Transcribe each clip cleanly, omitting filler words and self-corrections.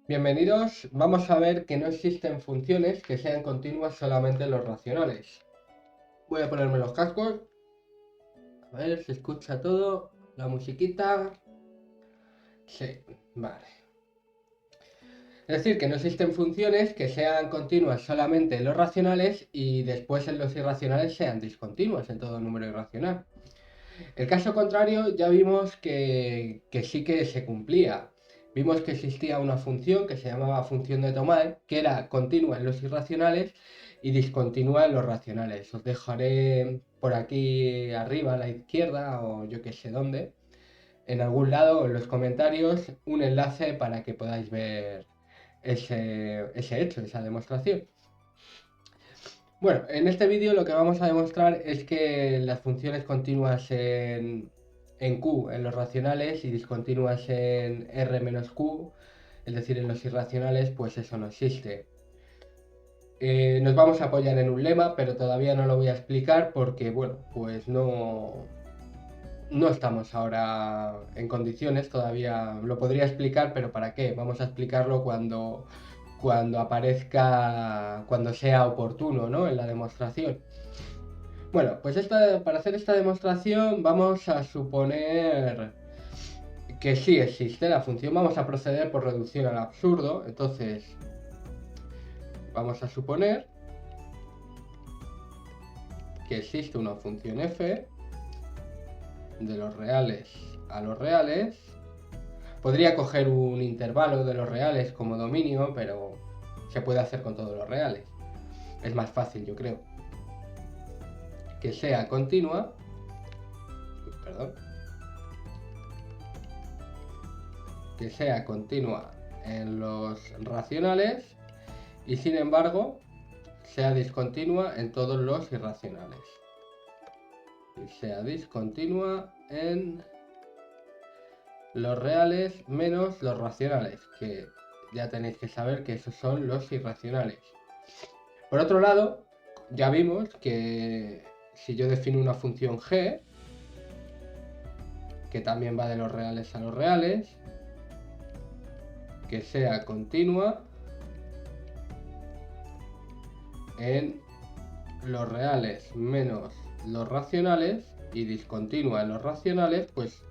Bienvenidos, vamos a ver que no existen funciones que sean continuas solamente en los racionales. Voy a ponerme los cascos, a ver, se escucha todo, la musiquita. Sí, vale. Es decir, que no existen funciones que sean continuas solamente en los racionales y después en los irracionales sean discontinuas en todo número irracional. El caso contrario ya vimos que sí que se cumplía. Vimos que existía una función que se llamaba función de Tomé, que era continua en los irracionales y discontinua en los racionales. Os dejaré por aquí arriba a la izquierda o yo que sé dónde, en algún lado en los comentarios, un enlace para que podáis ver ese hecho, esa demostración. Bueno, en este vídeo lo que vamos a demostrar es que las funciones continuas en Q, en los racionales, y discontinuas en R menos Q, es decir, en los irracionales, pues eso no existe. Nos vamos a apoyar en un lema, pero todavía no lo voy a explicar porque, bueno, pues no estamos ahora en condiciones, todavía lo podría explicar, pero ¿para qué? Vamos a explicarlo cuando aparezca, cuando sea oportuno, ¿no? En la demostración. Bueno, pues para hacer esta demostración vamos a suponer que sí existe la función. Vamos a proceder por reducción al absurdo. Entonces, vamos a suponer que existe una función f de los reales a los reales. Podría coger un intervalo de los reales como dominio, pero se puede hacer con todos los reales. Es más fácil, yo creo. Que sea continua. Perdón. Que sea continua en los racionales y sin embargo sea discontinua en todos los irracionales. Y sea discontinua en los reales menos los racionales, que ya tenéis que saber que esos son los irracionales. Por otro lado, ya vimos que si yo defino una función g, que también va de los reales a los reales, que sea continua en los reales menos los racionales y discontinua en los racionales, pues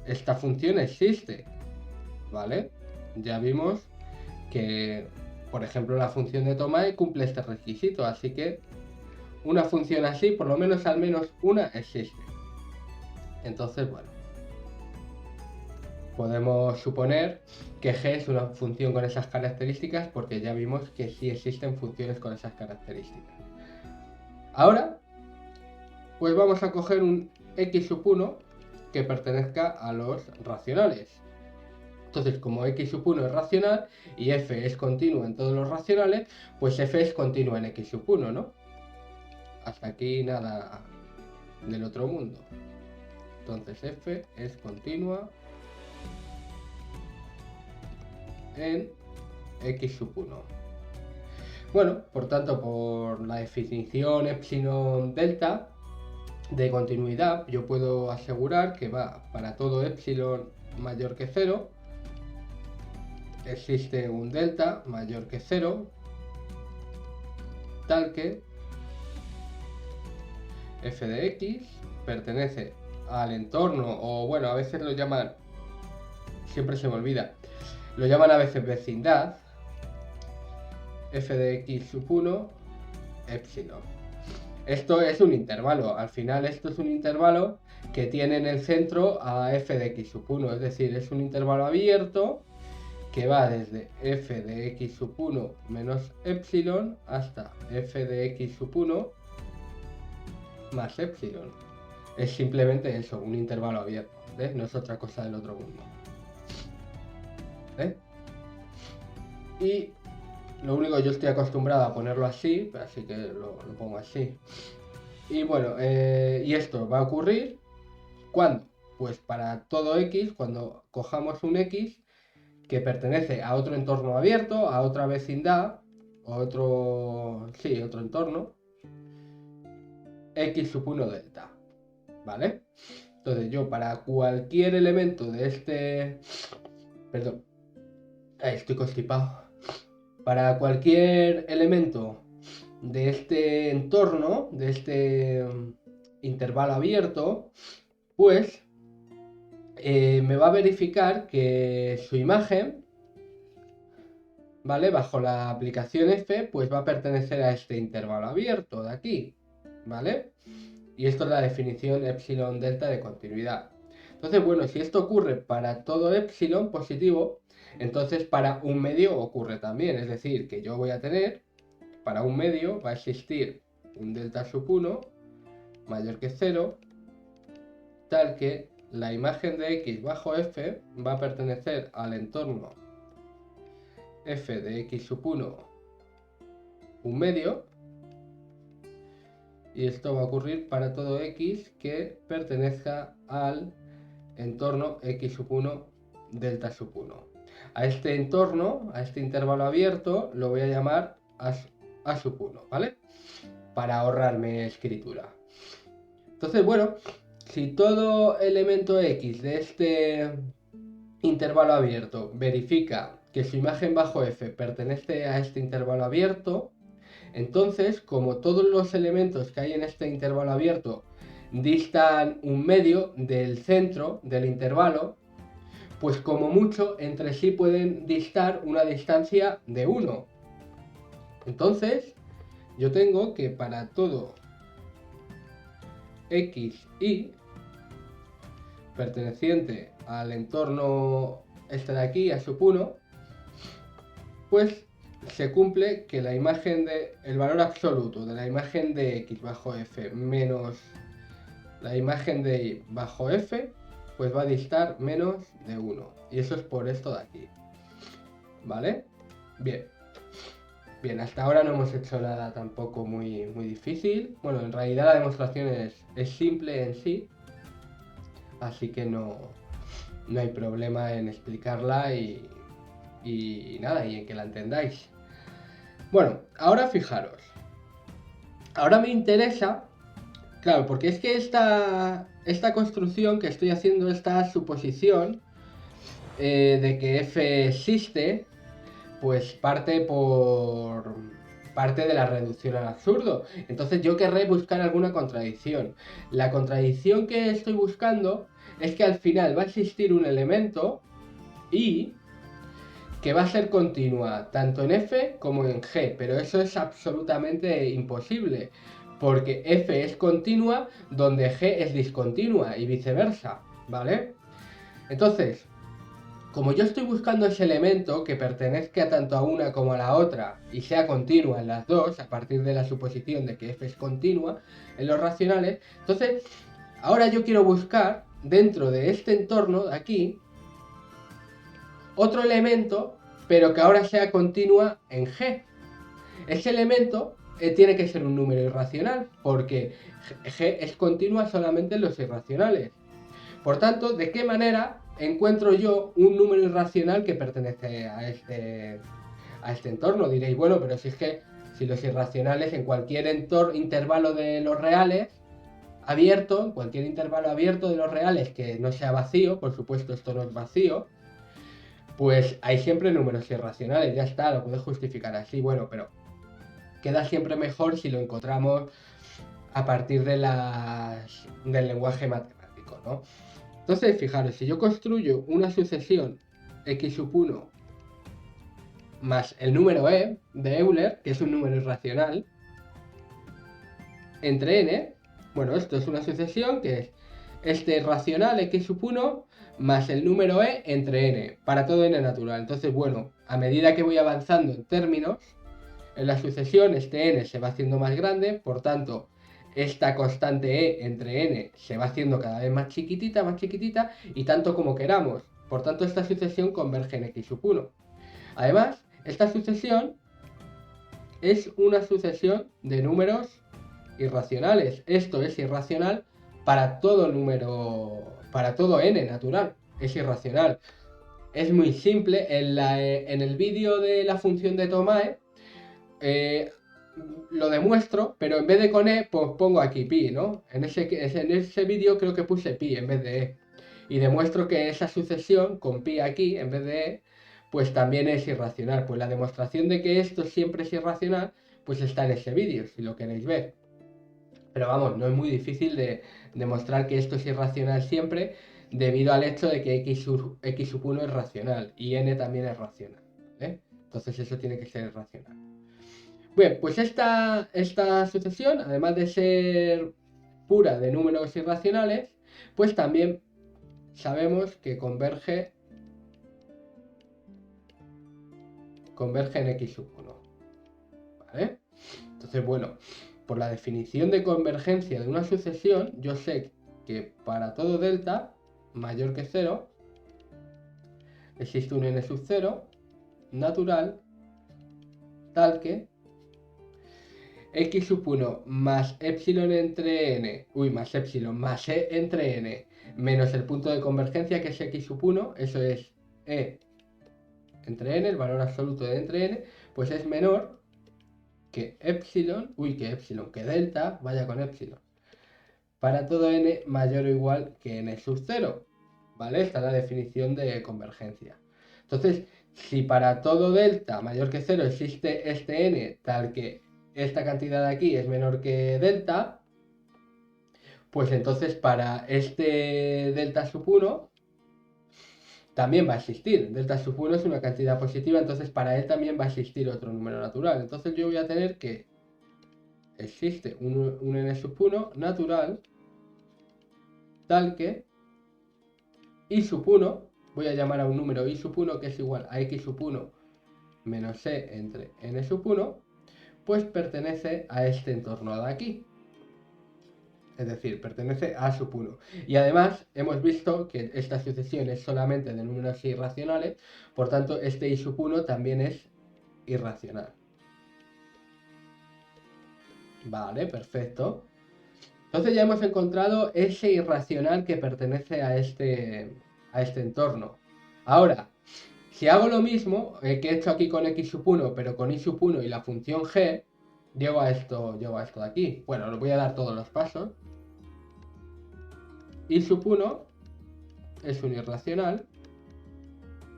esta función existe, ¿vale? Ya vimos que, por ejemplo, la función de Tomé cumple este requisito, así que una función así, por lo menos al menos una existe. Entonces, bueno, podemos suponer que g es una función con esas características porque ya vimos que sí existen funciones con esas características. Ahora, pues vamos a coger un x sub 1 que pertenezca a los racionales. Entonces, como x sub 1 es racional y f es continua en todos los racionales, pues f es continua en x sub 1, ¿no? Hasta aquí nada del otro mundo. Entonces f es continua en x sub 1. Bueno, por tanto, por la definición epsilon delta de continuidad, yo puedo asegurar que va para todo epsilon mayor que 0, existe un delta mayor que 0, tal que f de x pertenece al entorno, o bueno, a veces lo llaman, siempre se me olvida, lo llaman a veces vecindad, f de x sub 1, epsilon. Esto es un intervalo, al final esto es un intervalo que tiene en el centro a f de x sub 1, es decir, es un intervalo abierto que va desde f de x sub 1 menos epsilon hasta f de x sub 1 más epsilon. Es simplemente eso, un intervalo abierto, ¿ves? No es otra cosa del otro mundo. ¿Ves? Y lo único que yo estoy acostumbrado a ponerlo así que lo pongo así. Y bueno, y esto va a ocurrir ¿cuándo? Pues para todo x, cuando cojamos un x que pertenece a otro entorno abierto, a otra vecindad, otro entorno, x sub 1 delta, ¿vale? Entonces yo para cualquier elemento de este, perdón, Estoy constipado. Para cualquier elemento de este entorno, de este intervalo abierto, pues me va a verificar que su imagen, ¿vale? Bajo la aplicación F, pues va a pertenecer a este intervalo abierto de aquí, ¿vale? Y esto es la definición epsilon delta de continuidad. Entonces, bueno, si esto ocurre para todo epsilon positivo, entonces para un medio ocurre también. Es decir, que yo voy a tener, para un medio va a existir un delta sub 1 mayor que 0, tal que la imagen de x bajo f va a pertenecer al entorno f de x sub 1 un medio, y esto va a ocurrir para todo x que pertenezca al entorno x sub 1 delta sub 1. A este entorno, a este intervalo abierto, lo voy a llamar a sub 1, ¿vale? Para ahorrarme escritura. Entonces, bueno, si todo elemento x de este intervalo abierto verifica que su imagen bajo f pertenece a este intervalo abierto, entonces, como todos los elementos que hay en este intervalo abierto distan un medio del centro del intervalo, pues como mucho entre sí pueden distar una distancia de 1. Entonces, yo tengo que para todo x, y perteneciente al entorno este de aquí, a sub 1, pues se cumple que la imagen de el valor absoluto de la imagen de x bajo f menos la imagen de y bajo f, pues va a distar menos de 1. Y eso es por esto de aquí. ¿Vale? Bien. Bien, hasta ahora no hemos hecho nada tampoco muy difícil. Bueno, en realidad la demostración es simple en sí. Así que no hay problema en explicarla y nada, y en que la entendáis. Bueno, ahora fijaros. Ahora me interesa, claro, porque es que esta construcción que estoy haciendo, esta suposición de que f existe, pues parte de la reducción al absurdo. Entonces yo querré buscar alguna contradicción. La contradicción que estoy buscando es que al final va a existir un elemento y que va a ser continua tanto en f como en g, pero eso es absolutamente imposible, porque f es continua donde g es discontinua y viceversa, ¿vale? Entonces, como yo estoy buscando ese elemento que pertenezca tanto a una como a la otra y sea continua en las dos, a partir de la suposición de que f es continua en los racionales, entonces ahora yo quiero buscar dentro de este entorno de aquí otro elemento, pero que ahora sea continua en g. Ese elemento tiene que ser un número irracional, porque g es continua solamente en los irracionales. Por tanto, ¿de qué manera encuentro yo un número irracional que pertenece a este entorno? Diréis, bueno, pero si es que si los irracionales en cualquier intervalo de los reales abierto, en cualquier intervalo abierto de los reales que no sea vacío, por supuesto esto no es vacío, pues hay siempre números irracionales, ya está, lo puedes justificar así, bueno, pero queda siempre mejor si lo encontramos a partir de del lenguaje matemático, ¿no? Entonces, fijaros, si yo construyo una sucesión x sub 1 más el número e de Euler, que es un número irracional, entre n, bueno, esto es una sucesión que es este racional x sub 1 más el número e entre n, para todo n natural. Entonces, bueno, a medida que voy avanzando en términos, en la sucesión este n se va haciendo más grande, por tanto, esta constante e entre n se va haciendo cada vez más chiquitita, y tanto como queramos. Por tanto, esta sucesión converge en x sub 1. Además, esta sucesión es una sucesión de números irracionales. Esto es irracional para todo número, para todo n natural. Es irracional. Es muy simple. En el vídeo de la función de Tomae lo demuestro, pero en vez de con e, pues pongo aquí pi, ¿no? En ese vídeo creo que puse pi en vez de e. Y demuestro que esa sucesión con pi aquí en vez de e, pues también es irracional. Pues la demostración de que esto siempre es irracional, pues está en ese vídeo, si lo queréis ver. Pero vamos, no es muy difícil de demostrar que esto es irracional siempre, debido al hecho de que x sub 1 es racional y n también es racional, ¿vale? Entonces eso tiene que ser racional. Bien, pues esta sucesión, además de ser pura de números irracionales, pues también sabemos que converge en x sub 1, ¿vale? Entonces, bueno, por la definición de convergencia de una sucesión, yo sé que para todo delta mayor que 0 existe un n sub 0 natural tal que x sub 1 más epsilon entre n, más epsilon más e entre n, menos el punto de convergencia que es x sub 1, eso es e entre n, el valor absoluto de entre n, pues es menor que epsilon, que delta vaya con epsilon, para todo n mayor o igual que n sub 0, ¿vale? Esta es la definición de convergencia. Entonces, si para todo delta mayor que 0 existe este n tal que esta cantidad de aquí es menor que delta, pues entonces para este delta sub 1 también va a existir. Delta sub 1 es una cantidad positiva, entonces para él también va a existir otro número natural. Entonces yo voy a tener que existe un n sub 1 natural tal que y sub 1, voy a llamar a un número y sub 1 que es igual a x sub 1 menos e entre n sub 1, pues pertenece a este entorno de aquí. Es decir, pertenece a sub 1. Y además hemos visto que esta sucesión es solamente de números irracionales, por tanto este i sub 1 también es irracional. Vale, perfecto. Entonces ya hemos encontrado ese irracional que pertenece a este entorno. Ahora, si hago lo mismo que he hecho aquí con x sub 1, pero con y sub 1 y la función g, llego a esto de aquí. Bueno, os voy a dar todos los pasos. Y sub 1 es un irracional,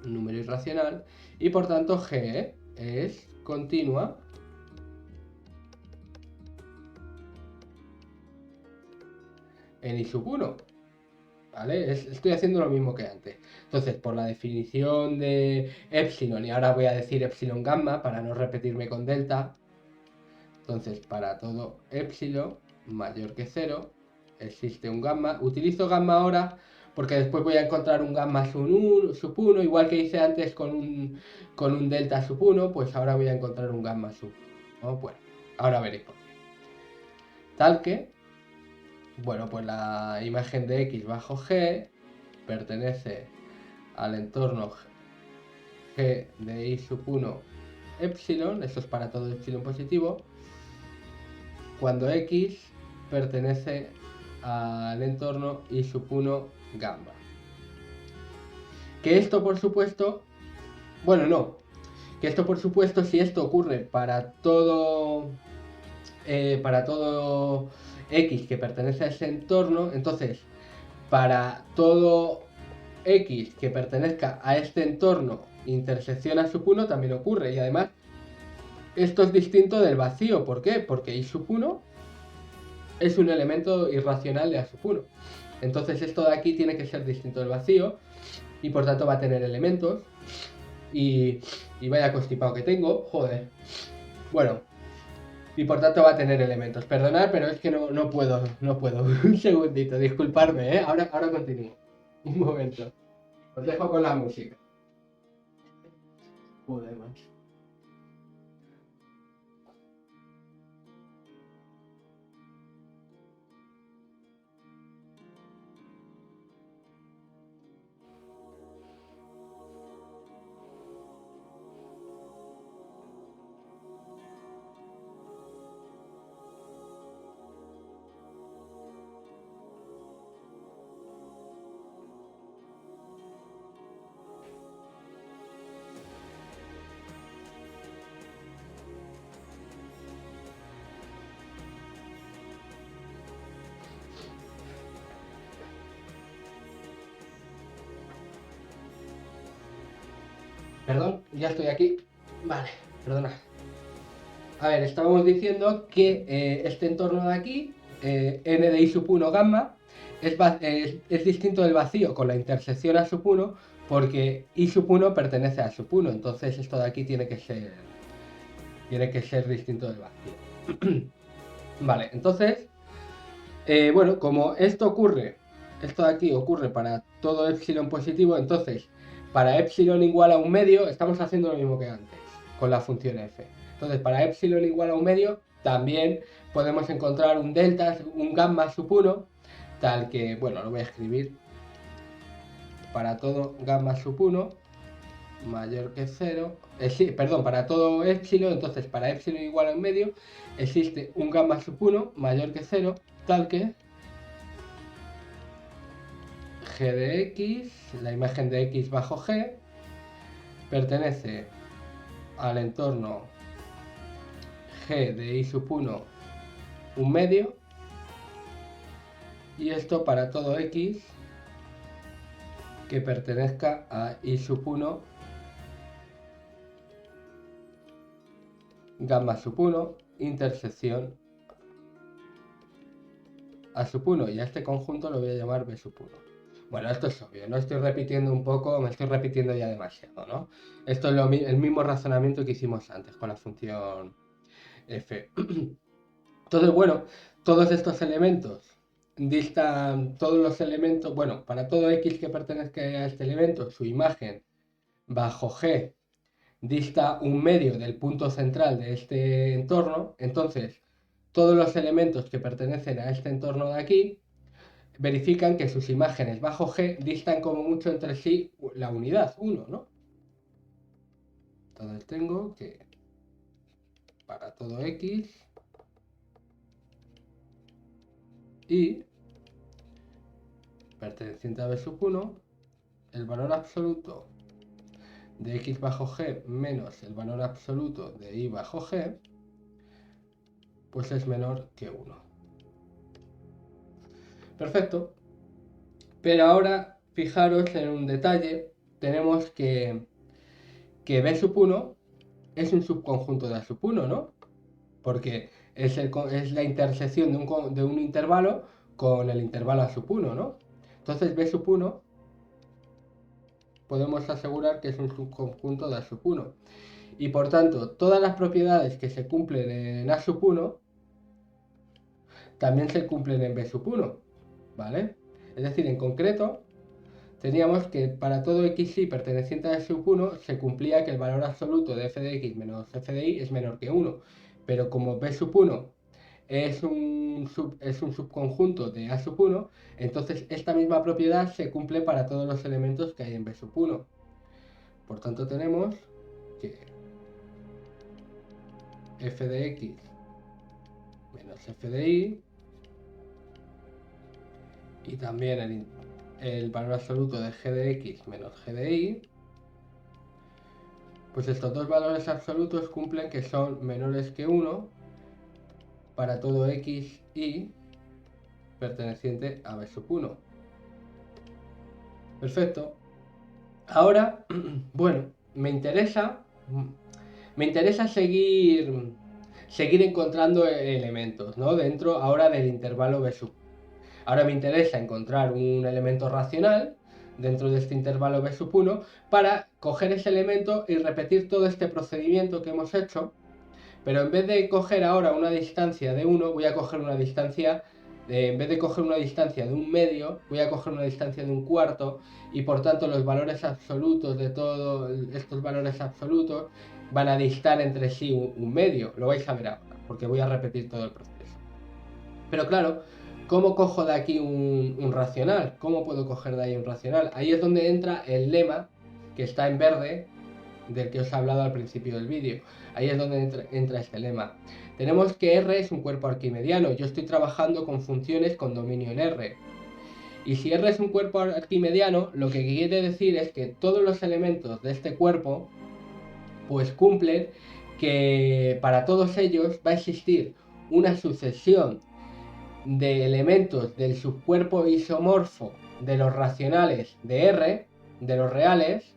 un número irracional, y por tanto g es continua en y sub 1. ¿Vale? Estoy haciendo lo mismo que antes. Entonces, por la definición de epsilon, y ahora voy a decir epsilon gamma para no repetirme con delta. Entonces, para todo epsilon mayor que 0, existe un gamma. Utilizo gamma ahora porque después voy a encontrar un gamma sub 1, igual que hice antes con un delta sub 1, pues ahora voy a encontrar un gamma sub 1. Bueno, ahora veréis por qué. Tal que, bueno, pues la imagen de x bajo g pertenece al entorno g de i sub 1 epsilon, esto es para todo epsilon positivo, cuando x pertenece al entorno i sub 1 gamma. Que esto por supuesto, bueno no, que esto por supuesto si esto ocurre para todo x que pertenece a ese entorno, entonces para todo x que pertenezca a este entorno intersección a sub 1 también ocurre, y además esto es distinto del vacío. ¿Por qué? Porque i sub 1 es un elemento irracional de a sub 1. Entonces esto de aquí tiene que ser distinto del vacío y por tanto va a tener elementos. Y vaya constipado que tengo, joder. Bueno, y por tanto va a tener elementos. Perdonad, pero es que no puedo. Un segundito, disculparme, ¿eh? Ahora continúo. Un momento. Os dejo con la música. Joder, macho. ya estoy aquí. Vale, perdona. A ver, estábamos diciendo que este entorno de aquí, n de i sub 1 gamma, es distinto del vacío con la intersección a sub 1 porque i sub 1 pertenece a sub 1, entonces esto de aquí tiene que ser distinto del vacío. Vale, entonces, bueno, como esto de aquí ocurre para todo epsilon positivo, entonces para epsilon igual a un medio estamos haciendo lo mismo que antes con la función f. Entonces para epsilon igual a un medio también podemos encontrar un delta, un gamma sub 1, tal que, bueno, lo voy a escribir, para todo gamma sub 1 mayor que 0, sí, perdón, para todo epsilon, entonces para epsilon igual a un medio existe un gamma sub 1 mayor que 0, tal que g de x, la imagen de x bajo g, pertenece al entorno g de i sub 1 un medio, y esto para todo x que pertenezca a i sub 1 gamma sub 1 intersección a sub 1, y a este conjunto lo voy a llamar b sub 1. Bueno, esto es obvio, no estoy repitiendo un poco, me estoy repitiendo ya demasiado, ¿no? Esto es el mismo razonamiento que hicimos antes con la función f. Entonces, bueno, todos estos elementos distan, todos los elementos, bueno, para todo x que pertenezca a este elemento, su imagen bajo g dista un medio del punto central de este entorno, entonces todos los elementos que pertenecen a este entorno de aquí verifican que sus imágenes bajo G distan como mucho entre sí la unidad 1, ¿no? Entonces tengo que para todo X y perteneciente a B sub 1, el valor absoluto de X bajo G menos el valor absoluto de Y bajo G, pues es menor que 1. Perfecto. Pero ahora, fijaros en un detalle, tenemos que B sub 1 es un subconjunto de A sub 1, ¿no? Porque es la intersección de un intervalo con el intervalo A sub 1, ¿no? Entonces B sub 1 podemos asegurar que es un subconjunto de A sub 1. Y por tanto, todas las propiedades que se cumplen en A sub 1 también se cumplen en B sub 1, ¿vale? Es decir, en concreto, teníamos que para todo xy perteneciente a sub 1 se cumplía que el valor absoluto de f de x menos f de y es menor que 1. Pero como b sub 1 es un subconjunto de a sub 1, entonces esta misma propiedad se cumple para todos los elementos que hay en b sub 1. Por tanto tenemos que f de x menos f de y también el valor absoluto de g de x menos g de y, pues estos dos valores absolutos cumplen que son menores que 1 para todo x y perteneciente a b sub 1. Perfecto. Ahora, bueno, me interesa seguir encontrando elementos, ¿no? Dentro ahora del intervalo b sub. Ahora me interesa encontrar un elemento racional dentro de este intervalo b sub 1 para coger ese elemento y repetir todo este procedimiento que hemos hecho, pero en vez de coger ahora una distancia de 1, voy a coger una distancia en vez de coger una distancia de un medio, voy a coger una distancia de un cuarto, y por tanto los valores absolutos de todos estos valores absolutos van a distar entre sí un medio. Lo vais a ver ahora, porque voy a repetir todo el proceso. Pero claro, ¿cómo cojo de aquí un racional? ¿Cómo puedo coger de ahí un racional? Ahí es donde entra el lema que está en verde, del que os he hablado al principio del vídeo. Ahí es donde entra este lema. Tenemos que R es un cuerpo arquimediano. Yo estoy trabajando con funciones con dominio en R. Y si R es un cuerpo arquimediano, lo que quiere decir es que todos los elementos de este cuerpo pues cumplen que para todos ellos va a existir una sucesión de elementos del subcuerpo isomorfo de los racionales de R, de los reales,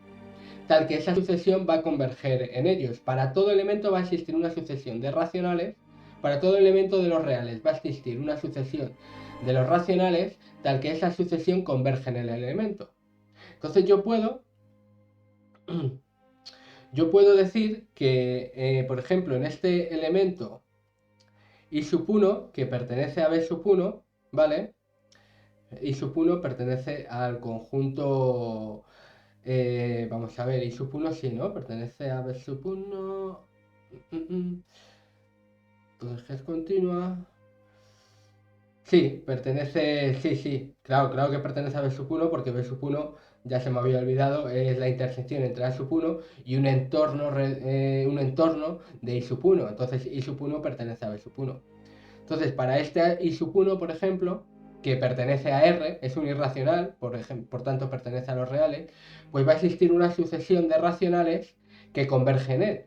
tal que esa sucesión va a converger en ellos. Para todo elemento va a existir una sucesión de racionales, para todo elemento de los reales va a existir una sucesión de los racionales, tal que esa sucesión converge en el elemento. Entonces yo puedo decir que, por ejemplo, en este elemento I sub 1, que pertenece a B sub 1, ¿vale? I sub 1 pertenece al conjunto, vamos a ver, I sub 1 sí, ¿no? Pertenece a B sub 1, entonces es continua. Sí, pertenece, sí, claro que pertenece a B sub 1 porque B sub 1, ya se me había olvidado, es la intersección entre A sub 1 y un entorno de I sub 1, entonces I sub 1 pertenece a B sub 1. Entonces, para este I sub 1, por ejemplo, que pertenece a R, es un irracional, por tanto pertenece a los reales, pues va a existir una sucesión de racionales que convergen en él.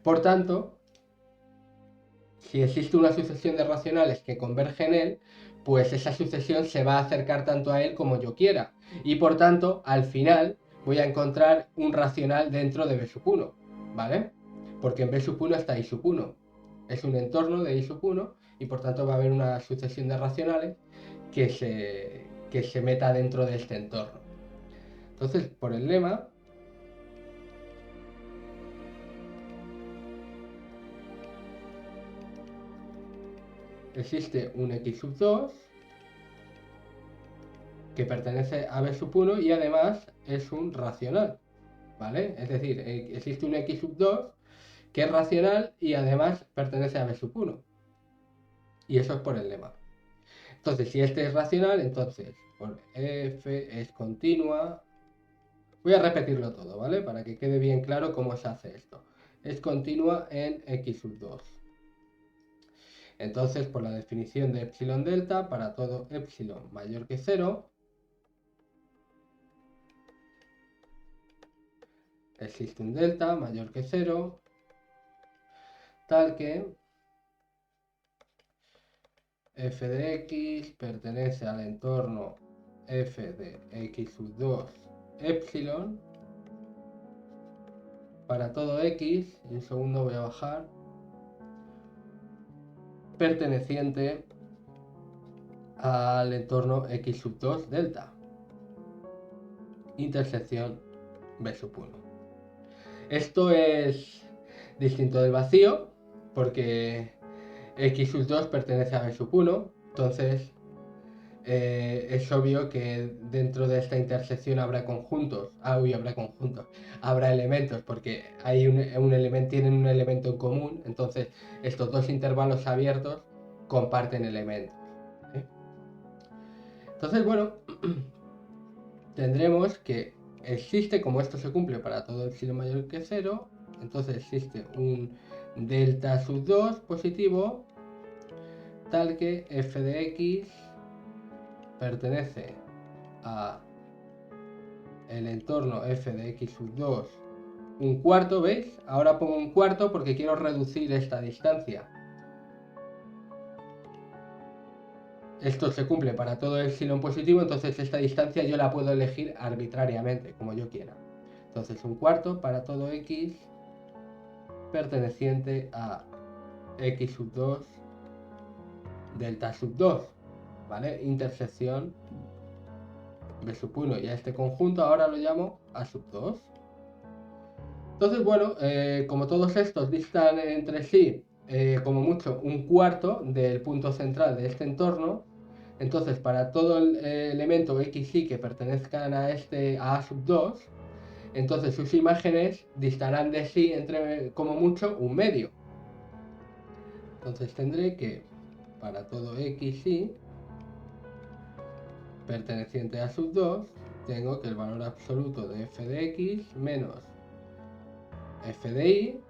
Por tanto, si existe una sucesión de racionales que converge en él, pues esa sucesión se va a acercar tanto a él como yo quiera. Y por tanto, al final, voy a encontrar un racional dentro de B sub 1, ¿vale? Porque en B sub 1 está I sub 1. Es un entorno de I sub 1 y por tanto va a haber una sucesión de racionales que se meta dentro de este entorno. Entonces, por el lema, existe un X sub 2 que pertenece a B sub 1 y además es un racional, ¿vale? Es decir, existe un X sub 2 que es racional y además pertenece a B sub 1. Y eso es por el lema. Entonces, si este es racional, entonces por F es continua. Voy a repetirlo todo, ¿vale? Para que quede bien claro cómo se hace esto. Es continua en X sub 2. Entonces, por la definición de epsilon delta, para todo epsilon mayor que 0, existe un delta mayor que 0, tal que f de x pertenece al entorno f de x sub 2 epsilon para todo x, y un segundo voy a bajar, perteneciente al entorno x sub 2 delta, intersección b sub 1. Esto es distinto del vacío porque x sub 2 pertenece a b sub 1, entonces es obvio que dentro de esta intersección habrá conjuntos, habrá elementos, porque tienen un elemento en común, entonces estos dos intervalos abiertos comparten elementos. Entonces, bueno, tendremos que existe, como esto se cumple para todo epsilon mayor que 0, entonces existe un delta sub 2 positivo, tal que f de x pertenece a el entorno f de x sub 2 un cuarto, ¿veis? Ahora pongo un cuarto porque quiero reducir esta distancia. Esto se cumple para todo epsilon positivo, entonces esta distancia yo la puedo elegir arbitrariamente, como yo quiera. Entonces un cuarto para todo x perteneciente a x sub 2 delta sub 2, ¿vale? Intersección B sub 1 y a este conjunto ahora lo llamo A sub 2. Entonces, bueno, como todos estos distan entre sí, como mucho, un cuarto del punto central de este entorno, entonces para todo el elemento x, y que pertenezcan a A sub 2, entonces sus imágenes distarán de sí entre, como mucho, un medio. Entonces tendré que, para todo x, y perteneciente a sub 2, tengo que el valor absoluto de f de x menos f de y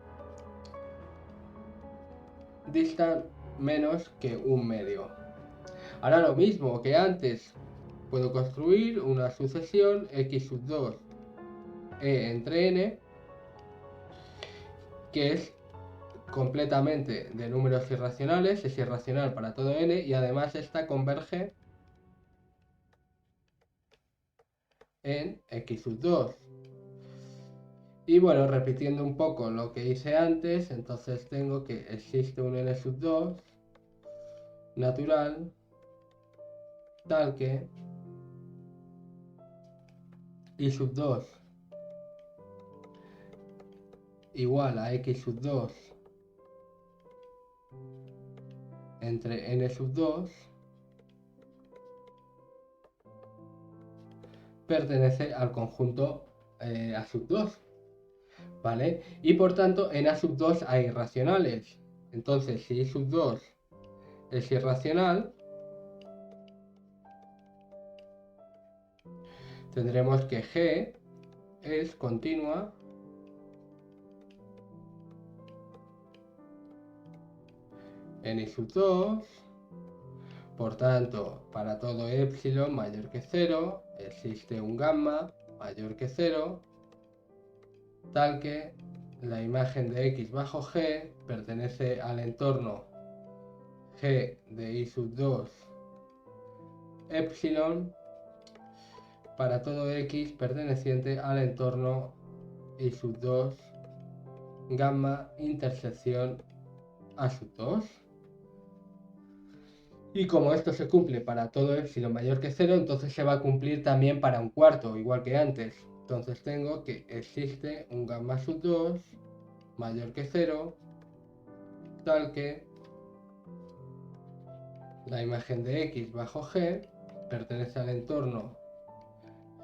distan menos que un medio. Ahora lo mismo que antes, puedo construir una sucesión x sub 2 e entre n, que es completamente de números irracionales, es irracional para todo n y además esta converge en x sub 2. Y bueno, repitiendo un poco lo que hice antes, entonces tengo que existe un n sub 2 natural tal que y sub 2 igual a x sub 2 entre n sub 2 pertenece al conjunto A sub 2, ¿vale? Y por tanto en A sub 2 hay racionales. Entonces si I sub 2 es irracional, tendremos que G es continua en I sub 2. Por tanto, para todo epsilon mayor que 0, existe un gamma mayor que 0, tal que la imagen de x bajo g pertenece al entorno g de I sub 2 epsilon para todo x perteneciente al entorno I sub 2 gamma intersección A sub 2. Y como esto se cumple para todo epsilon mayor que 0, entonces se va a cumplir también para un cuarto, igual que antes. Entonces tengo que existe un gamma sub 2 mayor que 0, tal que la imagen de x bajo g pertenece al entorno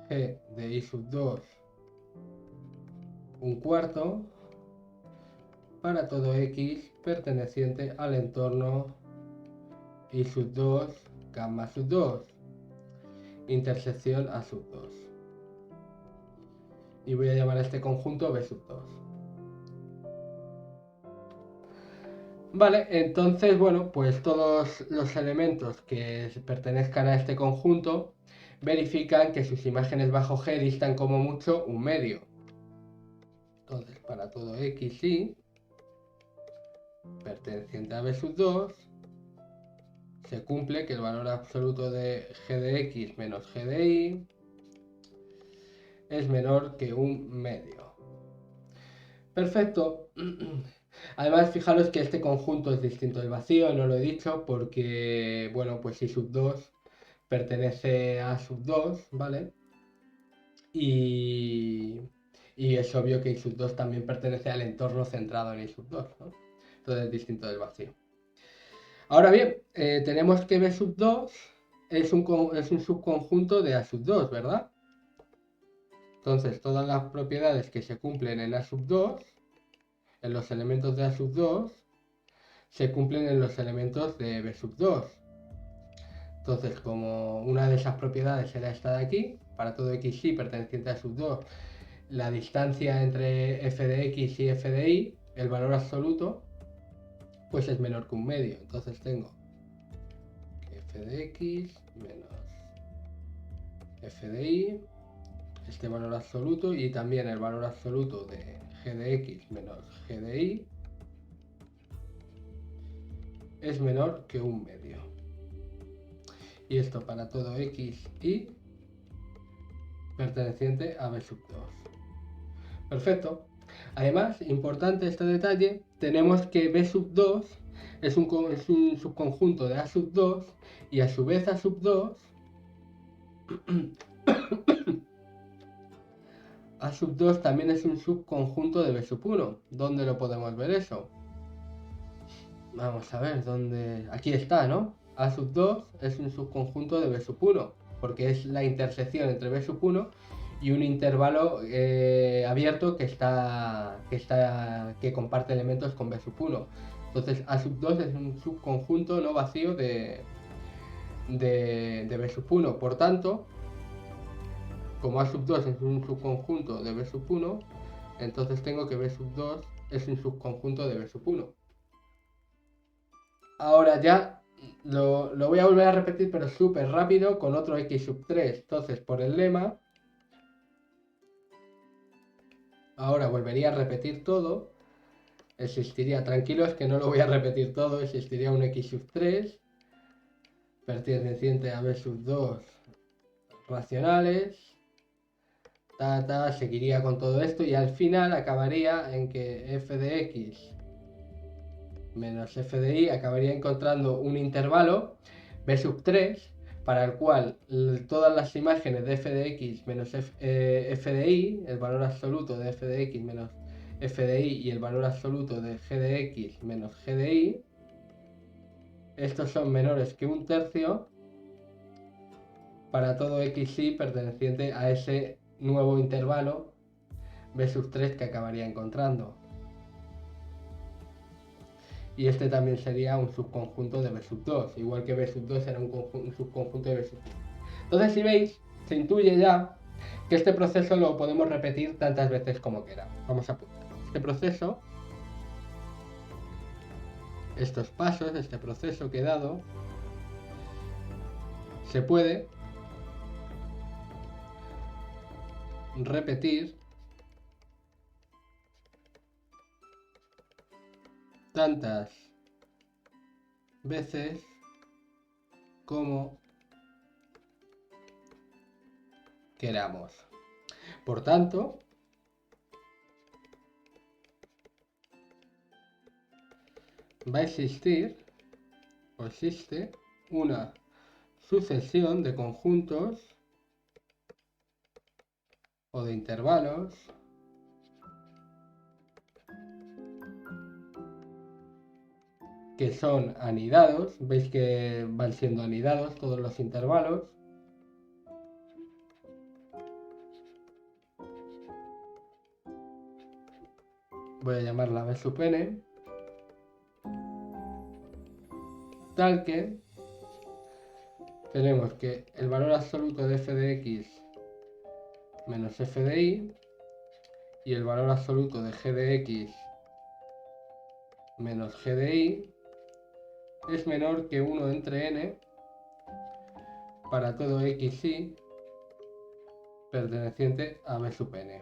g de I sub 2 un cuarto para todo x perteneciente al entorno I sub 2 gamma sub 2 intersección A sub 2. Y voy a llamar a este conjunto B sub 2. Vale, entonces, bueno, pues todos los elementos que pertenezcan a este conjunto verifican que sus imágenes bajo G distan como mucho un medio. Entonces, para todo x, y perteneciente a B sub 2, se cumple que el valor absoluto de g de x menos g de y es menor que un medio. Perfecto. Además, fijaros que este conjunto es distinto del vacío, no lo he dicho, porque, bueno, pues I sub 2 pertenece a sub 2, ¿vale? Y es obvio que I sub 2 también pertenece al entorno centrado en I sub 2, ¿no? Entonces es distinto del vacío. Ahora bien, tenemos que B sub 2 es un subconjunto de A sub 2, ¿verdad? Entonces, todas las propiedades que se cumplen en A sub 2, en los elementos de A sub 2, se cumplen en los elementos de B sub 2. Entonces, como una de esas propiedades era esta de aquí, para todo x y perteneciente a sub 2, la distancia entre f de x y f de y, el valor absoluto, pues es menor que un medio. Entonces tengo que f de x menos f de y, este valor absoluto, y también el valor absoluto de g de x menos g de y es menor que un medio. Y esto para todo x y perteneciente a B sub 2. Perfecto. Además, importante este detalle, tenemos que B sub 2 es un subconjunto de A sub 2 y a su vez A sub 2 A sub 2 también es un subconjunto de B sub 1. ¿Dónde lo podemos ver eso? Vamos a ver, ¿dónde? Aquí está, ¿no? A sub 2 es un subconjunto de B sub 1, porque es la intersección entre B sub 1 y un intervalo abierto que comparte elementos con B sub 1. Entonces A sub 2 es un subconjunto no vacío de B sub 1. Por tanto, como A sub 2 es un subconjunto de B sub 1, entonces tengo que B sub 2 es un subconjunto de B sub 1. Ahora ya lo voy a volver a repetir, pero súper rápido, con otro x sub 3. Entonces, por el lema, ahora volvería a repetir todo. Existiría, tranquilos que no lo voy a repetir todo, existiría un x sub 3 perteneciente a b sub 2 racionales, seguiría con todo esto y al final acabaría en que f de x menos f de y acabaría encontrando un intervalo b sub 3 para el cual todas las imágenes de f de x menos f de y, el valor absoluto de f de x menos f de y y el valor absoluto de g de x menos g de y, estos son menores que 1/3 para todo xy perteneciente a ese nuevo intervalo b sub 3 que acabaría encontrando. Y este también sería un subconjunto de B sub 2, igual que B sub 2 era un subconjunto de B sub 2. Entonces, si veis, se intuye ya que este proceso lo podemos repetir tantas veces como queramos. Vamos a apuntar. Este proceso, estos pasos, este proceso que he dado, se puede repetir tantas veces como queramos. Por tanto, va a existir o existe una sucesión de conjuntos o de intervalos que son anidados. Veis que van siendo anidados todos los intervalos. Voy a llamarla b sub n, tal que tenemos que el valor absoluto de f de x menos f de y y el valor absoluto de g de x menos g de y es menor que 1 entre n para todo xy perteneciente a b sub n.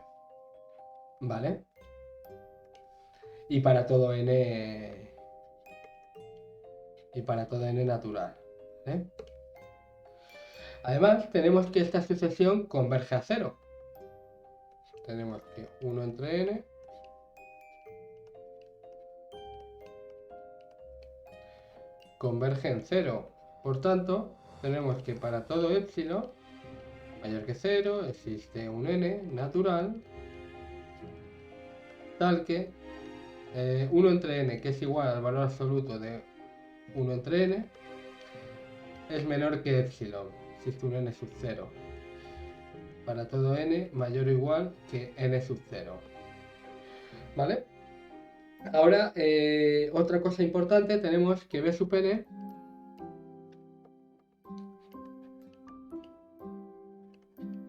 ¿Vale? Y para todo n natural. ¿Eh? Además, tenemos que esta sucesión converge a 0. Tenemos que 1 entre n converge en 0. Por tanto, tenemos que para todo epsilon mayor que 0 existe un n natural tal que 1 entre n, que es igual al valor absoluto de 1 entre n, es menor que epsilon. Existe un n sub 0. Para todo n mayor o igual que n sub 0. ¿Vale? Ahora, otra cosa importante, tenemos que b sub n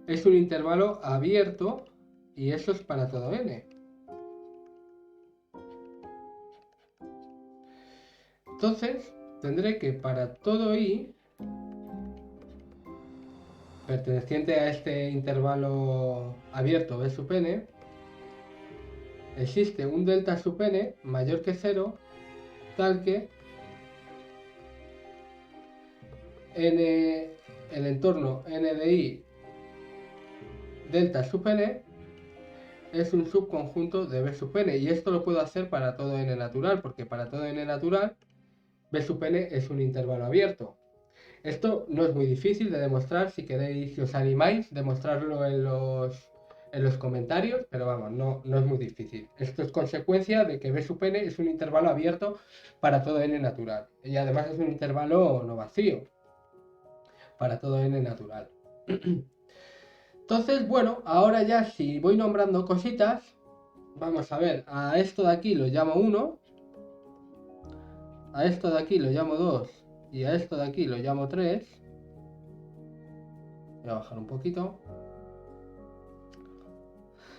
es un intervalo abierto y eso es para todo n. Entonces, tendré que para todo i perteneciente a este intervalo abierto b sub n, existe un delta sub n mayor que 0, tal que n, el entorno n de i delta sub n es un subconjunto de b sub n, y esto lo puedo hacer para todo n natural, porque para todo n natural b sub n es un intervalo abierto. Esto no es muy difícil de demostrar, si queréis, si os animáis, demostrarlo en los comentarios, pero vamos, no es muy difícil. Esto es consecuencia de que b sub n es un intervalo abierto para todo n natural, y además es un intervalo no vacío para todo n natural. Entonces, bueno, ahora ya si voy nombrando cositas, vamos a ver, a esto de aquí lo llamo 1, a esto de aquí lo llamo 2 y a esto de aquí lo llamo 3. Voy a bajar un poquito.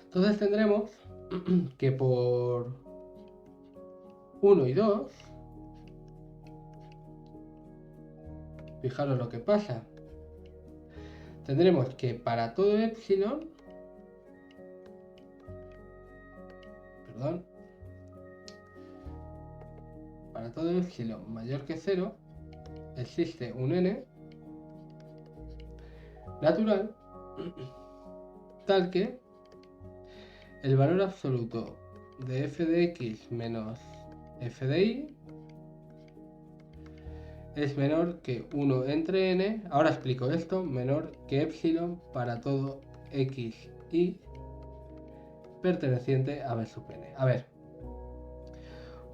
Entonces tendremos que por 1 y 2, fijaros lo que pasa, tendremos que para todo epsilon, perdón, para todo epsilon mayor que 0, existe un n natural tal que el valor absoluto de f de x menos f de y es menor que 1 entre n, ahora explico esto, menor que epsilon para todo x y perteneciente a b sub n. A ver,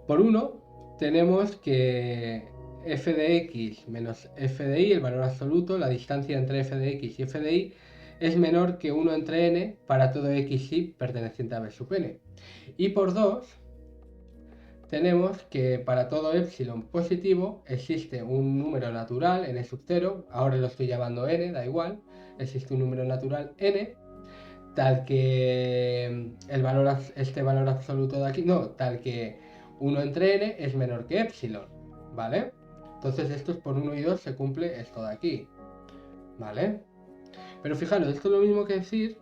por 1 tenemos que f de x menos f de y, el valor absoluto, la distancia entre f de x y f de y, es menor que 1 entre n para todo x y perteneciente a b sub n. Y por 2 tenemos que para todo epsilon positivo existe un número natural, n sub 0, ahora lo estoy llamando n, da igual, existe un número natural n, tal que este valor absoluto de aquí, no, tal que 1 entre n es menor que epsilon, ¿vale? Entonces esto es por 1 y 2 se cumple esto de aquí, ¿vale? Pero fijaros, esto es lo mismo que decir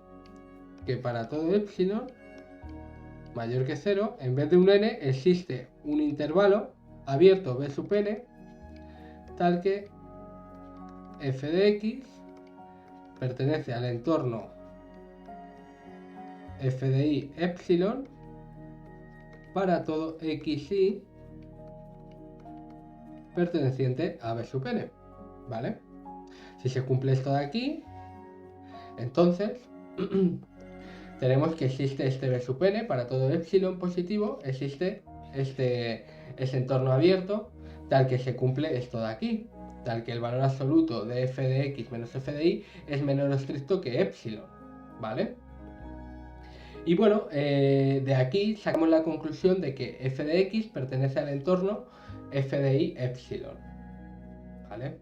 que para todo epsilon mayor que 0, en vez de un n existe un intervalo abierto b sub n, tal que f de x pertenece al entorno f de y epsilon para todo x y perteneciente a b sub n, ¿vale? Si se cumple esto de aquí, entonces tenemos que existe este b sub n para todo epsilon positivo, existe este entorno abierto, tal que se cumple esto de aquí, tal que el valor absoluto de f de x menos f de y es menor o estricto que epsilon, ¿vale? Y bueno, de aquí sacamos la conclusión de que f de x pertenece al entorno f de y epsilon, ¿vale?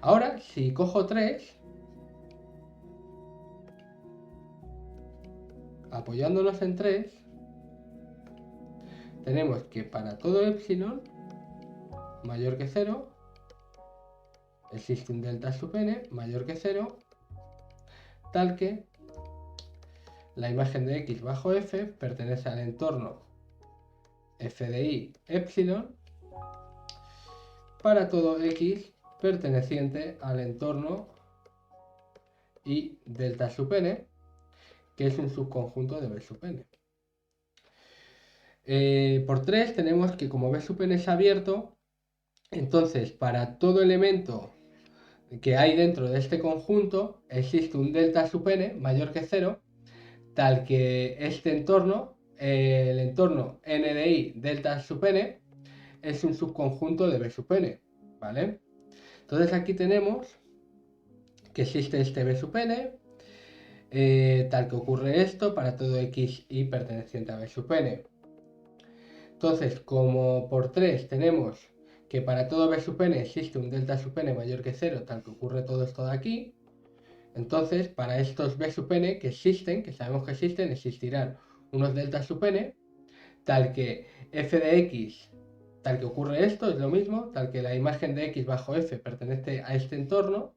Ahora, si cojo 3, apoyándonos en 3, tenemos que para todo epsilon mayor que 0 existe un delta sub n mayor que 0, tal que la imagen de x bajo f pertenece al entorno f de y epsilon para todo x perteneciente al entorno y delta sub n, que es un subconjunto de b sub n. Por 3 tenemos que como b sub n es abierto, entonces para todo elemento que hay dentro de este conjunto existe un delta sub n mayor que 0, tal que este entorno, el entorno n de y delta sub n, es un subconjunto de b sub n, ¿vale? Entonces aquí tenemos que existe este b sub n, tal que ocurre esto para todo x y perteneciente a b sub n. Entonces, como por 3 tenemos que para todo b sub n existe un delta sub n mayor que 0, tal que ocurre todo esto de aquí, entonces para estos b sub n que existen, que sabemos que existen, existirán unos delta sub n, tal que f de x, tal que ocurre esto, es lo mismo, tal que la imagen de x bajo f pertenece a este entorno,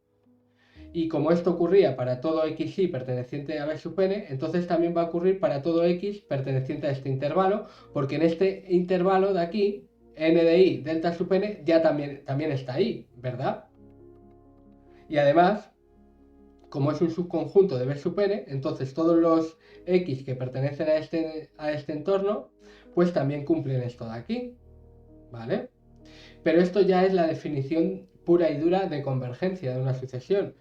y como esto ocurría para todo x y perteneciente a b sub n, entonces también va a ocurrir para todo x perteneciente a este intervalo, porque en este intervalo de aquí, n de y delta sub n ya también está ahí, ¿verdad? Y además, como es un subconjunto de b sub n, entonces todos los x que pertenecen a este entorno, pues también cumplen esto de aquí, ¿vale? Pero esto ya es la definición pura y dura de convergencia de una sucesión.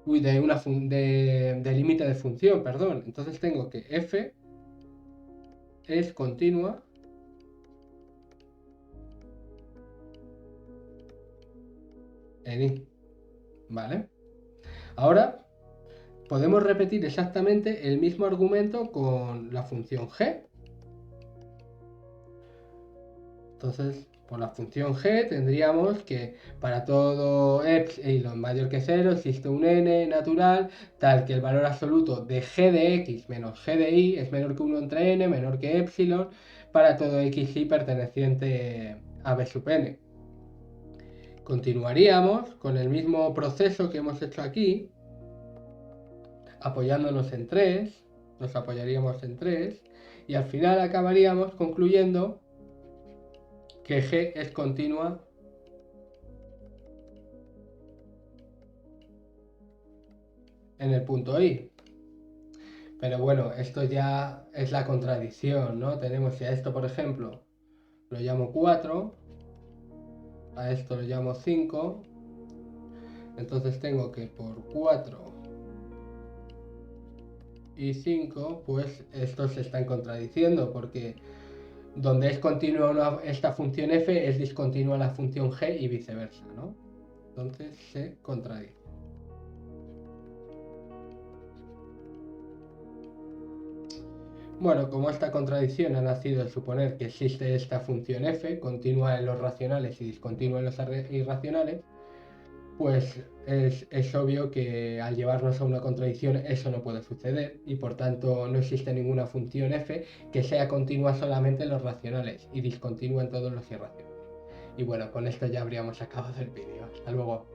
De límite de función, perdón. Entonces tengo que f es continua en y, ¿vale? Ahora podemos repetir exactamente el mismo argumento con la función g. Entonces, por la función g tendríamos que para todo epsilon mayor que 0 existe un n natural, tal que el valor absoluto de g de x menos g de y es menor que 1 entre n, menor que epsilon, para todo x y perteneciente a b sub n. Continuaríamos con el mismo proceso que hemos hecho aquí, apoyándonos en 3, nos apoyaríamos en 3, y al final acabaríamos concluyendo que g es continua en el punto y. Pero bueno, esto ya es la contradicción, ¿no? Tenemos si a esto, por ejemplo, lo llamo 4, a esto lo llamo 5, entonces tengo que por 4 y 5, pues estos se están contradiciendo, porque donde es continua esta función f es discontinua la función g y viceversa, ¿no? Entonces se contradice. Bueno, como esta contradicción ha nacido de suponer que existe esta función f, continua en los racionales y discontinua en los irracionales, pues es obvio que al llevarnos a una contradicción eso no puede suceder y por tanto no existe ninguna función f que sea continua solamente en los racionales y discontinua en todos los irracionales. Y bueno, con esto ya habríamos acabado el vídeo. Hasta luego.